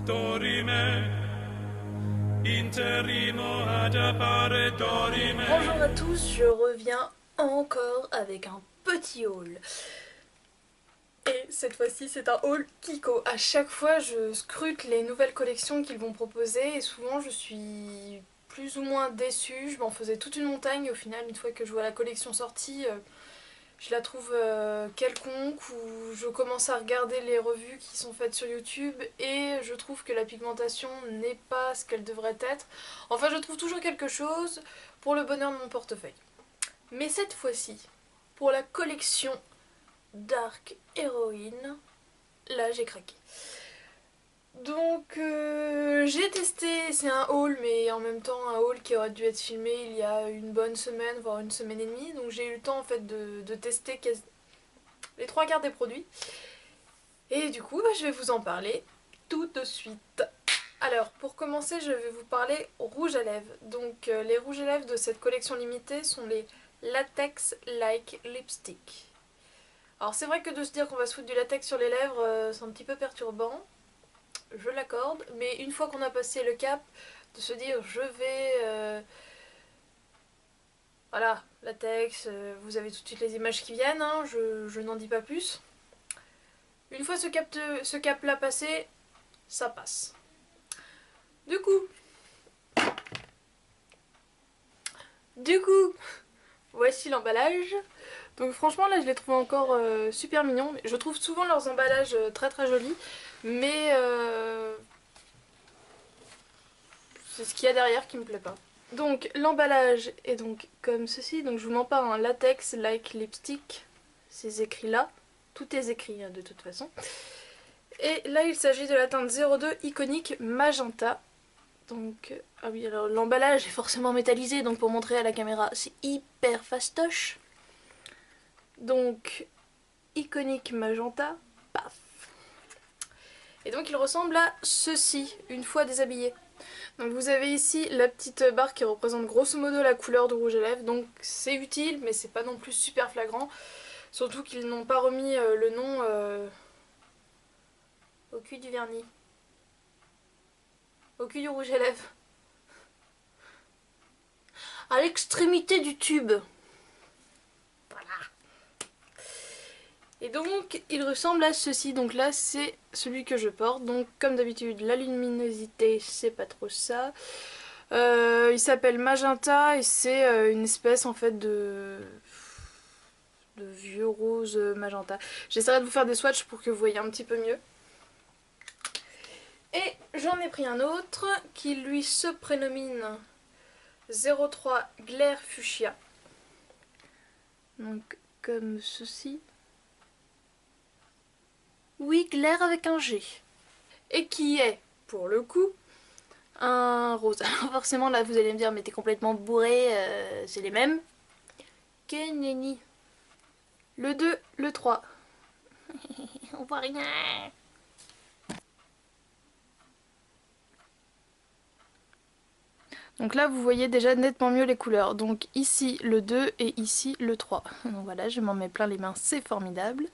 Dorime, interrimo ad appare dorime. Bonjour à tous, je reviens encore avec un petit haul. Et cette fois-ci c'est un haul Kiko. À chaque fois je scrute les nouvelles collections qu'ils vont proposer et souvent je suis plus ou moins déçue. Je m'en faisais toute une montagne et au final une fois que je vois la collection sortie, je la trouve quelconque, ou je commence à regarder les revues qui sont faites sur YouTube et je trouve que la pigmentation n'est pas ce qu'elle devrait être. Enfin, je trouve toujours quelque chose pour le bonheur de mon portefeuille. Mais cette fois-ci, pour la collection Dark Heroine, là j'ai craqué. Donc j'ai testé, c'est un haul mais en même temps un haul qui aurait dû être filmé il y a une bonne semaine, voire une semaine et demie. Donc j'ai eu le temps en fait de tester les trois quarts des produits. Et du coup je vais vous en parler tout de suite. Alors pour commencer je vais vous parler rouge à lèvres. Donc les rouges à lèvres de cette collection limitée sont les Latex Like Lipstick. Alors c'est vrai que de se dire qu'on va se foutre du latex sur les lèvres c'est un petit peu perturbant. Je l'accorde, mais une fois qu'on a passé le cap de se dire je vais voilà, latex, vous avez tout de suite les images qui viennent, hein, je n'en dis pas plus. Une fois ce cap là passé, ça passe. Du coup, voici l'emballage. Donc franchement là je les trouve encore super mignons. Je trouve souvent leurs emballages très très jolis, mais c'est ce qu'il y a derrière qui me plaît pas. Donc l'emballage est donc comme ceci, donc je vous mens pas, un latex like lipstick, ces écrits là, tout est écrit hein, de toute façon. Et là il s'agit de la teinte 02 iconique magenta. Donc, ah oui, alors l'emballage est forcément métallisé, donc pour montrer à la caméra c'est hyper fastoche. Donc iconique magenta, paf. Et donc il ressemble à ceci une fois déshabillé. Donc vous avez ici la petite barre qui représente grosso modo la couleur de rouge à lèvres, donc c'est utile mais c'est pas non plus super flagrant, surtout qu'ils n'ont pas remis le nom au cul du vernis, au cul du rouge à lèvres, à l'extrémité du tube. Voilà. Et donc il ressemble à ceci, donc là c'est celui que je porte, donc comme d'habitude la luminosité c'est pas trop ça. Il s'appelle Magenta et c'est une espèce en fait de vieux rose magenta. J'essaierai de vous faire des swatchs pour que vous voyez un petit peu mieux. Et j'en ai pris un autre qui lui se prénomine 03 Glare Fuchsia. Donc comme ceci. Oui, Glare avec un G. Et qui est, pour le coup, un rose. Alors forcément là vous allez me dire mais t'es complètement bourré, c'est les mêmes. Que nenni. Le 2, le 3. On voit rien. Donc là vous voyez déjà nettement mieux les couleurs. Donc ici le 2 et ici le 3. Donc voilà, je m'en mets plein les mains, c'est formidable.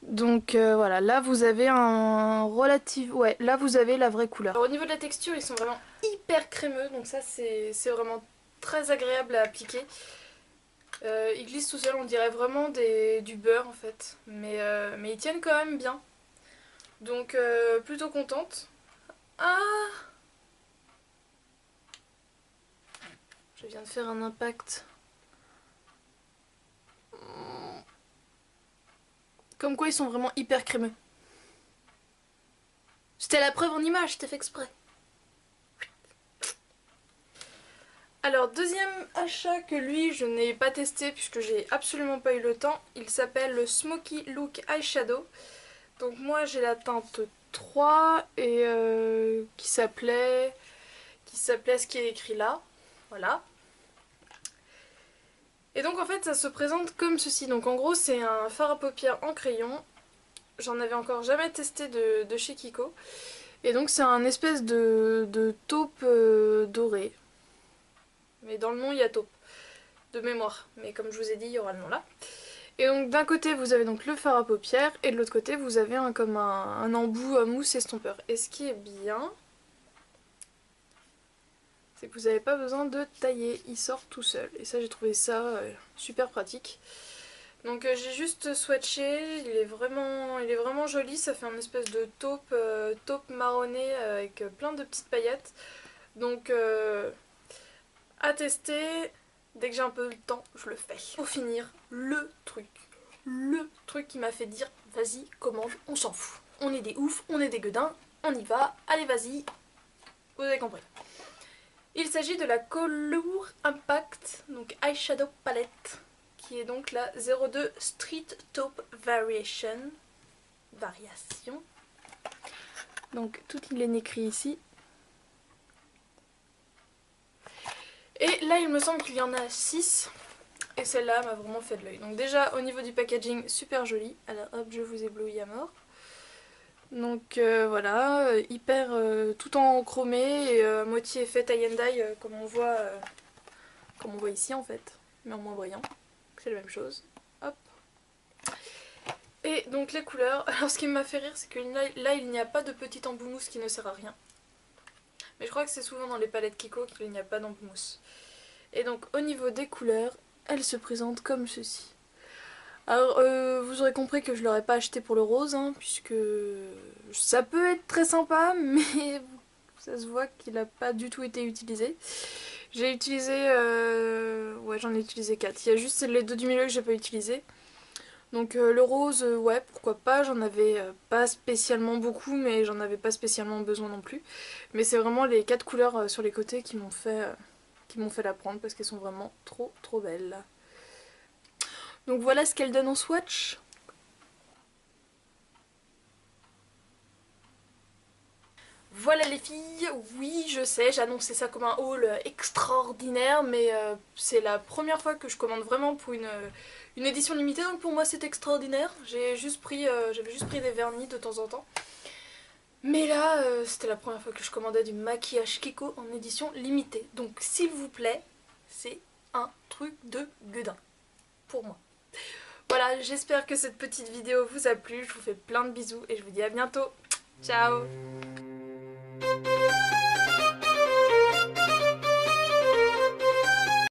Donc voilà, là vous avez un relatif... Ouais, là vous avez la vraie couleur. Alors, au niveau de la texture, ils sont vraiment hyper crémeux. Donc ça c'est vraiment très agréable à appliquer. Ils glissent tout seuls, on dirait vraiment du beurre en fait. Mais ils tiennent quand même bien. Donc plutôt contente. Ah! Je viens de faire un impact. Comme quoi ils sont vraiment hyper crémeux. C'était la preuve en image, c'était fait exprès. Alors deuxième achat que lui je n'ai pas testé puisque j'ai absolument pas eu le temps. Il s'appelle le Smoky Look Eyeshadow. Donc moi j'ai la teinte 3 et qui s'appelait ce qui est écrit là. Voilà. Et donc en fait ça se présente comme ceci. Donc en gros c'est un fard à paupières en crayon. J'en avais encore jamais testé de chez Kiko. Et donc c'est un espèce de taupe dorée. Mais dans le nom il y a taupe. De mémoire. Mais comme je vous ai dit il y aura le nom là. Et donc d'un côté vous avez donc le fard à paupières et de l'autre côté vous avez comme un embout mousse estompeur. Et ce qui est bien, c'est que vous n'avez pas besoin de tailler, il sort tout seul. Et ça j'ai trouvé ça super pratique. Donc j'ai juste swatché, il est vraiment joli, ça fait un espèce de taupe marronné avec plein de petites paillettes. Donc à tester, dès que j'ai un peu le temps, je le fais. Pour finir, le truc qui m'a fait dire vas-y, commande, on s'en fout. On est des oufs, on est des gueudins, on y va, allez vas-y, vous avez compris. Il s'agit de la Colour Impact, donc Eyeshadow Palette, qui est donc la 02 Street Taupe Variation. Donc tout il est écrit ici. Et là il me semble qu'il y en a 6. Et celle-là m'a vraiment fait de l'œil. Donc déjà au niveau du packaging, super joli. Alors hop, je vous éblouis à mort. Donc voilà, hyper tout en chromé et moitié effet tie and dye comme on voit ici en fait, mais en moins brillant. C'est la même chose. Hop. Et donc les couleurs, alors ce qui m'a fait rire c'est que là il n'y a pas de petit embout mousse qui ne sert à rien. Mais je crois que c'est souvent dans les palettes Kiko qu'il n'y a pas d'embout mousse. Et donc au niveau des couleurs, elles se présentent comme ceci. Alors vous aurez compris que je l'aurais pas acheté pour le rose, hein, puisque ça peut être très sympa, mais ça se voit qu'il n'a pas du tout été utilisé. J'ai utilisé, ouais j'en ai utilisé 4, il y a juste les deux du milieu que j'ai pas utilisé. Donc le rose, ouais pourquoi pas, j'en avais pas spécialement beaucoup, mais j'en avais pas spécialement besoin non plus. Mais c'est vraiment les 4 couleurs sur les côtés qui m'ont fait la prendre, parce qu'elles sont vraiment trop belles. Donc voilà ce qu'elle donne en swatch. Voilà les filles, oui je sais, j'ai annoncé ça comme un haul extraordinaire, mais c'est la première fois que je commande vraiment pour une édition limitée, donc pour moi c'est extraordinaire. J'avais juste pris des vernis de temps en temps. Mais là, c'était la première fois que je commandais du maquillage Kiko en édition limitée. Donc s'il vous plaît, c'est un truc de gueudin, pour moi. Voilà, j'espère que cette petite vidéo vous a plu, je vous fais plein de bisous et je vous dis à bientôt. Ciao!